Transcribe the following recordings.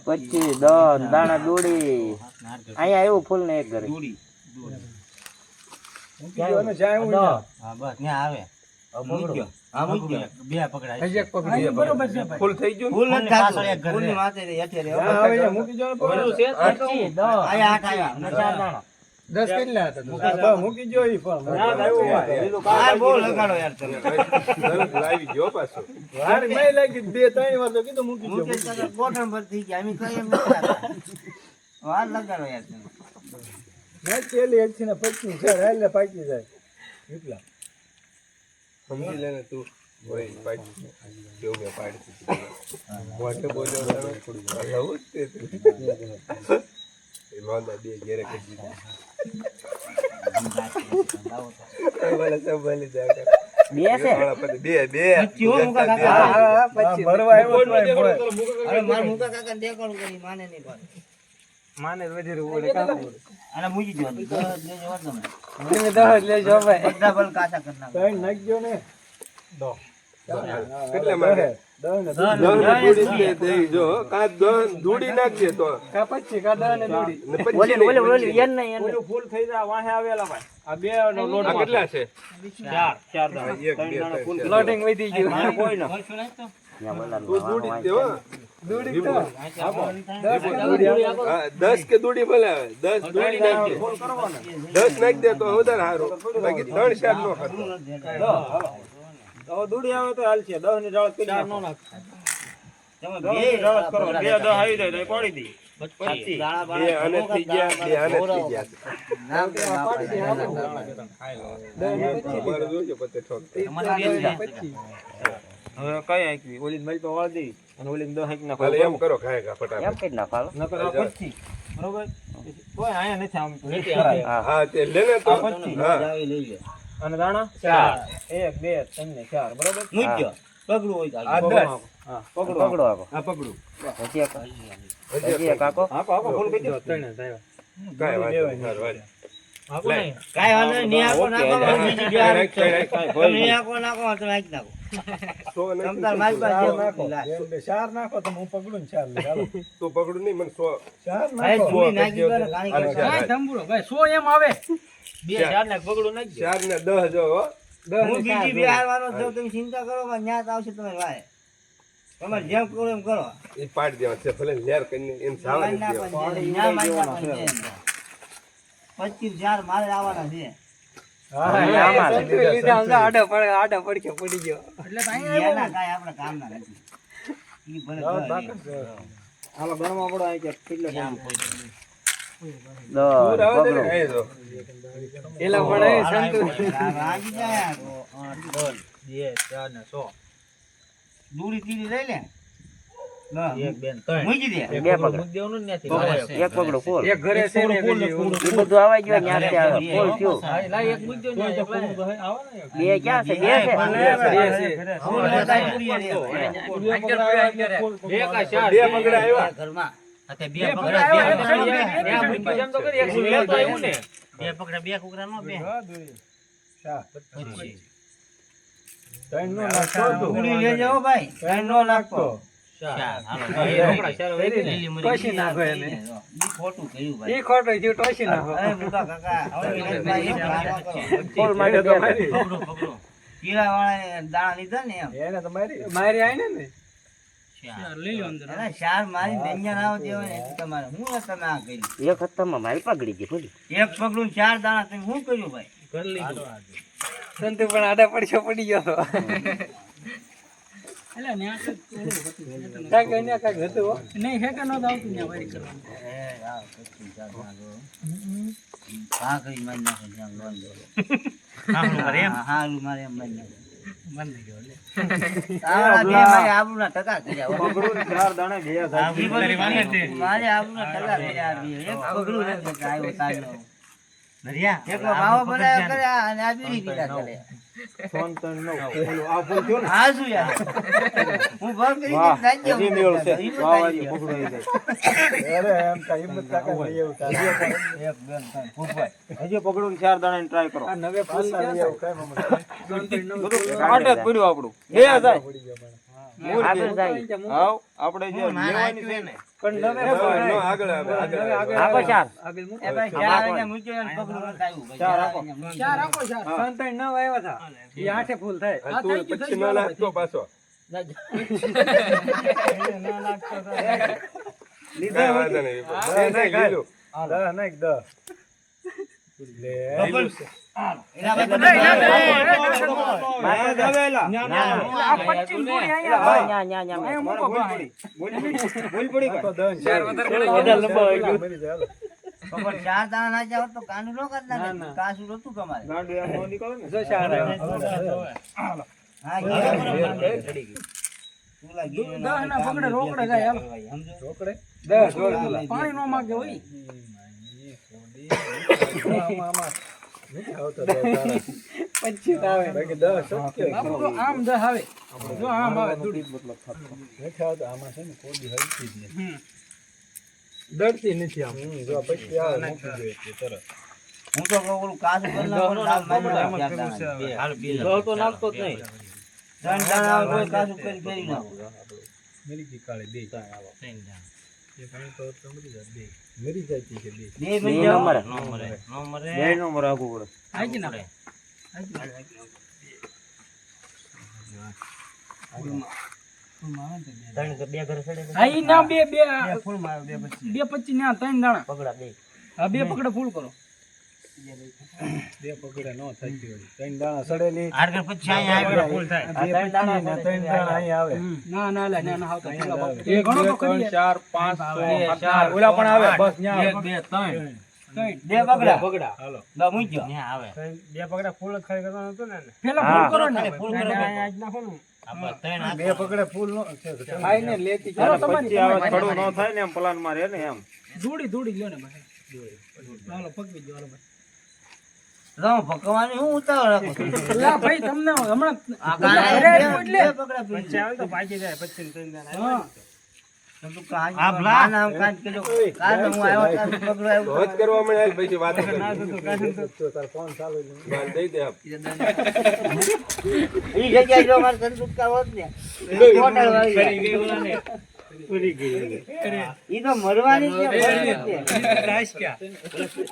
પછી દાણા દોડી અહીંયા આવ્યું ફૂલ ને એક ઘરે ફૂલ થઈ ગયું દસ કેટલા હતા મૂકી જો લાવી ગયો પાછો લાગી 2-3 વાર તો કીધું મૂકી જો ગોઠણ પર થઈ ગયા વાર લગાડો યાર મેં પેલી એક ને 25 છે એટલે પાકી જાય એટલા સમજી લેને તું ઓય પાકી જો મે પાડી મોટે બોલ્યો લઉં તે એ લોંદા બે ઘેરે કરી દીધા વાલા सब બોલી જાય બે છે બે ક્યો મુકા કાકા પછી ભરવા આવ્યો અરે માર મુકા કાકા દેખાડું કરી માને નહીં પાડે માને વજરે ઓલે કામ અને મૂકી જો દસ લેજો તમે મને 10 લેજો ભાઈ બધા બલ કાચા કર નાખો કઈ નાખજો ને દો કેટલા મારે 10 દૂડી દે જો કા 10 દૂડી નાખજે તો કા 25 કા 10 ને દૂડી ઓલે યન નહીં ઓલું ફૂલ થઈ જા વાહે આવેલા ભાઈ આ બે નો લોટ કેટલા છે 4 દાણા એક બે ફૂલ લોડિંગ વધી ગયું કોઈ ન તું દૂડી દે હો દૂડી તો 10 કે દૂડી ભલે 10 દૂડી નાખજે ફૂલ કરવાનો 10 નાખ દે તો વધારે સારું બાકી 3-4 નો કરતો તો દૂડી આવે તો હાલ છે 10 ની જાળત કરી નો નાખ તમે બે જાળત કરો બે 10 આવી જાય તો પાડી દી પછી બે આને થઈ ગયા બે આને થઈ ગયા નામ કે પાડી દે મારે જોજો પતે ઠોક હવે કઈ આકી ઓલી મલ તો વાળ દે અને ઓલી 10 આકી નાખો એમ કરો ખાયગા ફટાફટ એમ કઈ નાખો ન કરો 25 બરોબર કોઈ આયા નથી આમ રેતી હા તે લેને તો 25 હા લઈ લે અને દાણા 4 1 2 3 ને 4 બરોબર મૂક્યો પગડું હોય આ 10 હા પકડો આકો આ પકડું હજી કાકો આકો ફૂલ કરી દો તણે થાય કાઈ વાત નહીં આકો નહીં કાઈ વાંધો નહીં આકો નાખો બીજી બે નહીં આકો નાખો તો નાખી નાખો સો તમતાર મારી પાસે નાખો બે 4 નાખો તો હું પકડું ને 4 લે હાલો તું પકડું નહીં મને 100 4 ભાઈ જૂની નાખી દો ને કાઈ કાઈ ધંબુડો ભાઈ 100 એમ આવે બે 4 ને પકડું નાખી 4 ને 10 જો હો 10 હું બીજી બે હારવાનો જો તમે ચિંતા કરો માં ન્યાત આવશે તમારી વાય તમારે જેમ કરો એમ કરો એ પાડી દેવા છે ભલે લેર કરીને એમ સાવન દેવા 25 મારે આવવાના છે આડો પડકે પડી ગયો એટલે એના કાઈ આપણા કામના નથી ઈ ભલે હાલો ગણવા પડો આ કે કેટલો ટાઈમ પકડો એલા પડે સંતુ રાજી જાય 2 4 ને 100 દૂરી તીરી લઈ લે ના 1 2 3 મૂકી દે બે પકડ દેવાનું નથી એક પકડો ફૂલ એક ઘરે છે ને એ બધું આવા ગયો ન્યા તે ફૂલ થયો લા એક મૂકી દો ને આવો ને બે ક્યાં છે બે છે બે કા ચાર બે પકડા આવ્યા ઘરમાં અતે બે પકડા બે મૂકી જેમ તો કરી 100 લેતો આવ્યું ને બે પકડા બે કુકરા નો બે શા 25 ત્રણ નો નાખો તો ઉડી લે જાઓ ભાઈ ત્રણ નો નાખો ચાર હાલો પછી નાખો એને ઈ ખોટું કહ્યું ભાઈ ઈ ખોટું જો ટોસી નાખો એ મુકા કાકા કોલ માટે તો પકડો કીડા વાળા દાણા લીધા ને એમ એને તો મારી આઈને ને ચાર લઈ લો અંદર અરે ચાર મારી બેંજન આવ દેવો ને તમારે હું તમે આ કર્યું એક હપ્તામાં મારી પકડી ગઈ ભલી એક પકડું ચાર દાણા તમે શું કર્યું ભાઈ કરી લીધું સંતુ પણ આડા પડછો પડી ગયો તો એટલે ન્યા કાક ન્યા કાક હતું નહીં હે કે ન આવતું ન્યા વારી કરવાનું એ યાર પછી જાત નાગો આ કઈ મન ના જામ લોન દો હાલું મારે એમ મન મન ગયો લે આ બે મારે આબુના ટકા કર્યા પકડું ચાર દાણા ગયા સાહેબ મારે આબુના ટકા કર્યા એક પકડું નથી આવ્યો તાજો નરિયા એક ભાવ બનાવ્યો કર્યા અને આ બીડી પીડા કરે ત્રણ ત્રણ નવ ઓલું આ ફૂલ થયો ને હા શું યાર હું ભાગ કરી વાહ નાખજો હજી મેળ છે વાહ વાહ પકડો આવી જાય અરે એમ કા હિંમત કાકા લઈ આવ તારે એક બે ત્રણ ફૂટભાઈ હજી પકડો ને ચાર દાણા ની ટ્રાય કરો આ નવે ફૂલ લઈ આવ કઈ મમ્મી આટે જ પડ્યું આપણું બે જાય આગળ જાય આવ આપણે જે લેવાની છે ને પણ નવે આગળ આગળ ચાર આગળ મૂકો એ ભાઈ ચાર એને મૂક્યો ને પકડો ન આવ્યું ચાર રાખો ચાર રાખો ચાર ત્રણ ત્રણ નવ આવ્યા હતા એ આઠે ફૂલ થાય આ તું પછી ન લાગતો પાછો ના લાગતો લીધા વાંધો નહીં નહીં લીધો આ નહીં દ લે એના ચાર દાણા ના જાવ તો કાંડું નો કર નાખે કાસું નતું તમારે ગાંડું એમ નો નીકળે ને જો ચાર હા ના પકડે રોકડે જાય સમજો રોકડે 10 પાણી નો માંગે હોય આમાં નથી આવતો 10 આવે બાકી 10 શક્ય બાપુ તો આમ 10 આવે જો આમ આવે દૂડી મતલબ થતો નથી આવતો આમાં છે ને કોડી હલતી જ નથી ડરતી નથી આમ જો પછી આવે મૂકી દે એટલે તરત હું તો ઓલું કાસું કરી નાખું દાલ મારી હાલ પી તો નાખતો જ નહીં ત્રણ દાણા કોઈ કાસું કરી ફેરી નાખું મેરી કી કાળે બે ત્રણ આવો ત્રણ દાણા એ પાણી તો મરી જાય બે મરી જાય છે બે મરી જાય નો મરે બે નો મરે આગુ પડે આજી ના ત્રણ તો બે ઘર સડે આઈ ના બે ફૂલ મારો બે 25 ના ત્રણ દાણા પકડા બે હા બે પકડે ફૂલ કરો બે પકડે નો થઈ ગયો ત્રણ દાણા સડેલી આગળ પછી અહીંયા ફૂલ થાય ત્રણ દાણા અહીં આવે ના ના લે ના આવતો એ ઘણો તો 3 4 5 6 ઓલા પણ આવે બસ ન્યા 1 2 3 બે પકડા હાલો ના મૂક્યો ન્યા આવે બે પકડા ફૂલ જ ખાઈ કરવાનો હતો ને પેલા ફૂલ કરો ને ફૂલ કરો આજ નાખો ને બે પકડે ફૂલ નો થાય ને લેતી પછી આવે ખડો નો થાય ને એમ પ્લાન માં રહે ને એમ દૂડી લ્યો ને ભાઈ હાલો પકવી દો હાલો ભાઈ રામ ભગવાન હું ઉતાવળ રાખો લા ભાઈ તમને હમણાં આ એટલે પકડા પછી આવે તો ભાગી જાય 25 ત્રણ દાણા હા તો કાજ આ ભલા નામ કાજ કેજો કાજ હું આવ્યો તાર પકડો આવ્યો હોત કરવા મળે પછી વાત ના તો તાર ફોન ચાલુ બાલ દઈ દે આપ ઈ જગ્યાએ જો માર સંતુક કા હોત ને હોટલ વાળી કરી ગઈ ઓલાને પૂરી ગઈ ઈ તો મરવાની છે રાઈસ ક્યાં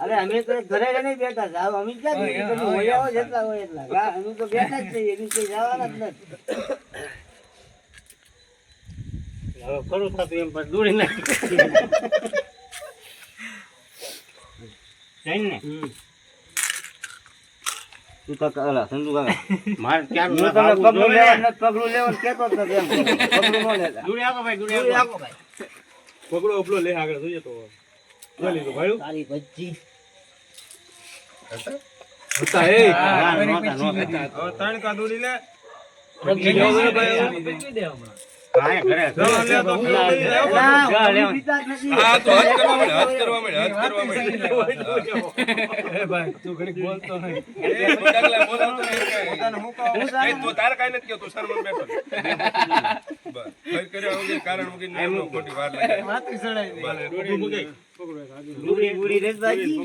અરે અમે તો ઘરે નહીં બેઠા જાવ અમે ક્યાં તમે હોય આવો જેટલા હોય એટલા અમે તો બેઠા જ છીએ એની કોઈ જવાના જ નથી હવે કરું થતું એમ પર દૂરી નાખી ને તું તો કલા સંજુ કાકા માર ક્યાં નો તમને પગલું લેવા કેતો તો એમ પગલું નો લેતા દૂરી આકો ભાઈ પગલો ઉપલો લે આગળ જોઈએ તો જોલી તો ભાઈ તારી બચ્ચી હતા એ નોટા ત્રણ કા દૂરી લે બેચી દે હમણાં કાય ઘરે લે તો આ તો હાથ કરવા મળે એ ભાઈ તું ઘડી બોલતો નહીં ડગલા બોલાવતો નહીં પોતાને મુકાવ એ તો તાર કાઈ નથી કે તું શરમન બેઠો બસ કઈ કર્યો કે કારણ મુકી ને એનો ખોટી વાર લાગે માથે સડાઈ દે ડોડી મુકી ગુડી રેત બાજી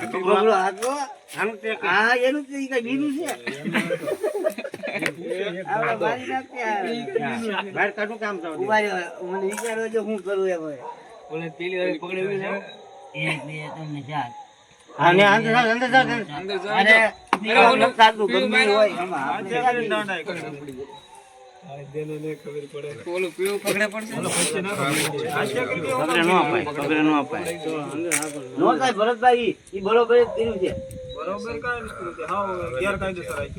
પકડો હાથો આમ તે આ એનું તે કઈ બીનું છે આ બારી નાખ્યા બહાર કાઢું કામ થાવ ઉભા મને વિચારો જો હું કરું એ ભાઈ ઓલે પેલી વાર પકડેવી છે એક બે તમને ચાર આને અંદર અરે ઓલો સાદું ગમે હોય આમાં આપણે દાંડા કરી આ દેને ને ખબર પડે ઓલો પીળો પકડે પડશે ઓલો પછી ના પકડે નો અપાય તો અંદર આગળ નો થાય ભરતભાઈ ઈ બરોબર જ કર્યું છે બરોબર કાઈ નથી હાવ ગેરકાયદેસર આઈ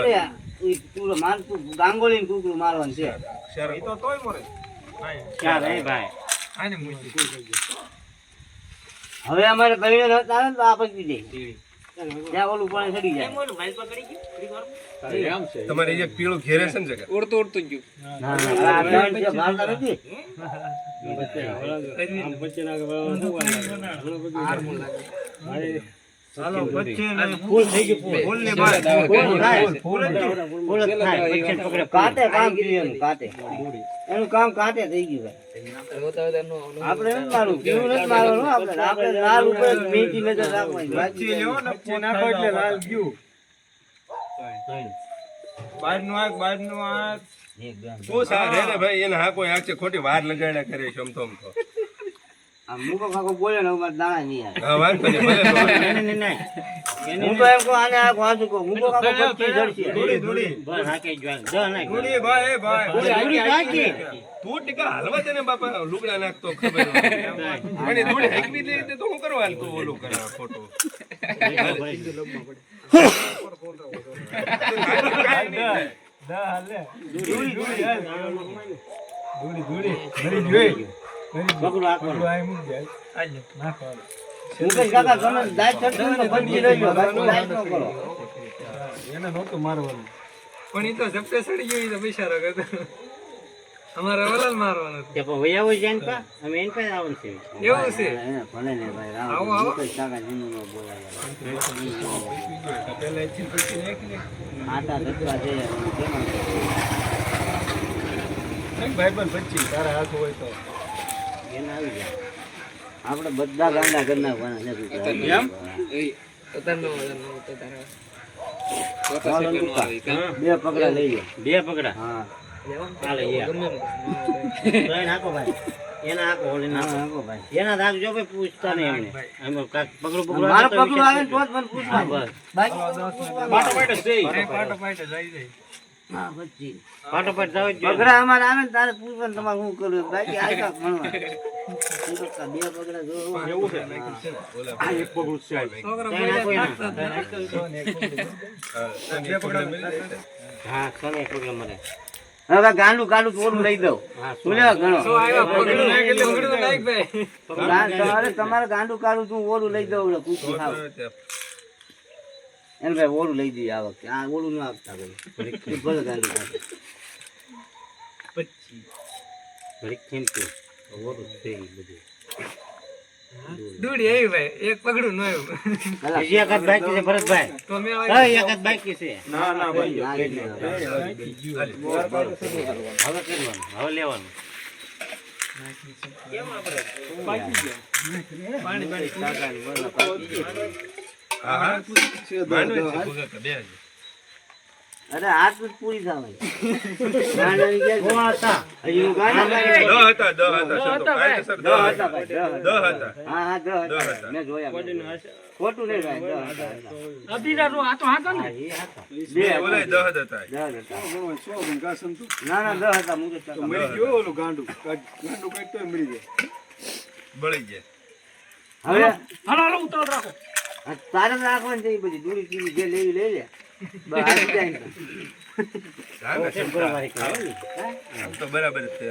ગયું ઈ તું માર તું ગાંગોળી ને કુકડું મારવાનું છે ઈ તો તોય મરે ક્યાં રે ભાઈ આને મૂકી કોઈ કરી દે હવે અમારે કહીને નતા આવે તો આ પકડી દે ત્યાં ઓલું પાણી ચડી જાય એમ ઓલું ભાઈ પકડી ગયું થોડી વાર એમ છે તમારે એક પીળું ઘેરે છે ને જગા ઓડતો ગયું ના ના આ ત્રણ છે ભાગતા નથી આમ બચ્ચે ના કે આર મો લાગે ચાલો 25 ને ફૂલ થઈ ગયું ફૂલ. ફૂલ ને બાદ ફૂલ થાય. ફૂલ જ થયું. ફૂલ જ થાય. 25 પકડે કાંટે કામ કર્યું એનું કાંટે એનું કામ કાંટે થઈ ગયું ભાઈ આપણે એમ મારું કેવું નથી મારવાનું આપણે લાલ ઉપર જ મેથી નજર રાખવાની 25 લ્યો ને 25 નાખો એટલે લાલ ગયું. બહારનું આગ બહારનું આગ તું સા રે ને ભાઈ એને હા કોઈ આંખે ખોટી વાર લગાડ્યા કરે છે આમ તો આ મૂકો કાકો બોલે ને મારા દાણા નહીં આવે હા વાત કરી ભલે તો. નહીં. હું તો એમ કહું આને આ વાંચું કહું મૂકો કાકો 25 જડશે ધૂળી બસ હાકે જ વાંગ. જા નાખ. ધૂળી ભાઈ એ ભાઈ ધૂળી હાકી. તું ટીકા હાલવા દે ને બાપા લુગડા નાખતો ખબર અને થોડી હાકવી દે તો હું કરવા હાલ તું ઓલું કરે ખોટું કાંઈ નહીં. દા હાલે ધૂળી ધૂળી હાલ ધૂળી ધૂળી ભરી જોઈ પકડો આખો. આય મૂક જાય આલે નાખો મુકેશ કાકા ગમે દાંત ચડશે ને તો 25 લઈ લો બાકી દાંત ન કરો એને નહોતું મારવાનું પણ ઈ તો ઝપટે સડી ગયો ઈ તો બિચારો કહેતો. અમારે વલાલ મારવાનો હતો. તે પણ વૈયા હોય છે એન પા. અમે એન પાસે આવવાનું છે. એવું છે ભલે ને ભાઈ રામ આવો, આવો. મુકેશ કાકા જેનું ન બોલાય પેલા એથી પછી નાખી આટા ધટવા જઈએ કેમાં ભાઈ પણ પછી તારા હાથ હોય તો એને આવી જાય આપણે બધા ગાંડા કરી નાખવાના છે કૂતરા. ચાલો ટૂંકા. બે પગલા લઈ લો બે પકડા. હા હાલે યા. તો એને હાકો ભાઈ. એના હાકો ઓલી હા, નાખો. હાંકો ભાઈ. એના દાગ જો ભાઈ પૂછતા નહીં એમને. એમ કાંઈક પકડું મારું આવે તો પગલું આવે ને તો જ મને હા, પૂછવાનું. બસ. બાકી પાટો પાટો છે. પાટો પાટે જાય જાય. હા, પછી. પાટો પાટો જાવ જ જોઈએ. પગલા અમારે આવે ને તારે પૂછવાનું તમારે શું કરવું બાકી આ કાંક ભણવા શું કરતા બે પગલા જો છોકરો તો એને હાકો એના. બે પકડા મળી જાય. હા સને પગલા મને. હવે ગાંડું કાઢું તો ઓલું લઈ દઉં હા શું લેવા ઘણો તો આવ્યા પગડું નાખ એટલે પગડું તો નાખ ભાઈ. તમારે ગાંડું કાઢું તું ઓલું લઈ દઉં ઓલું કૂકી ખાવ એને ભાઈ ઓલું લઈ દઈએ આ વખતે આ ઓલું ન આપતા ભાઈ ભલે ગાંડું કાઢું ઘડીક થેન્ક્યુ. ઓરું છે ઈ બધું. દૂડી આવી ભાઈ એક પગડું ન આવ્યું. હજી એક જ બાકી છે ભરતભાઈ. તો મેં હા એક જ બાકી છે. ના ના ભાઈ ના, હવે કરવાનું. હવે લેવાનું. હા હા માંડવી છે ભૂગા કે બે જ. અરે હાથ જ પૂરી થાય ગાંડાની ક્યાં છે? હતા. હજી હું ગાંડા કાઢી દહ હતા સંતો કાયદેસર દહ હતા ભાઈ, દહ હતા. દહ હતા. હા હા દહ દહ હતા હતા. મેં જોયા ખોટું નહીં ભાઈ દહ હતા. હા, એ હતા. બે બે હતા. ઓલાય દહ જ હતા. દહ હતા. સો ભંગા સંતુ ના ના દહ હતા મુકેશ કાકા. મરી ગયો ઓલું ગાંડું ગાંડું કઈ તોય મરી જાય બળી ગયા. હવે આ તારે રાખવાની છે એ બધી દૂરી ચીરી જે લેવી લઈ લે બસ હાલી જાય ને. હા ને, બરાબર કહેવાય ને. આમ તો બરાબર જ છે.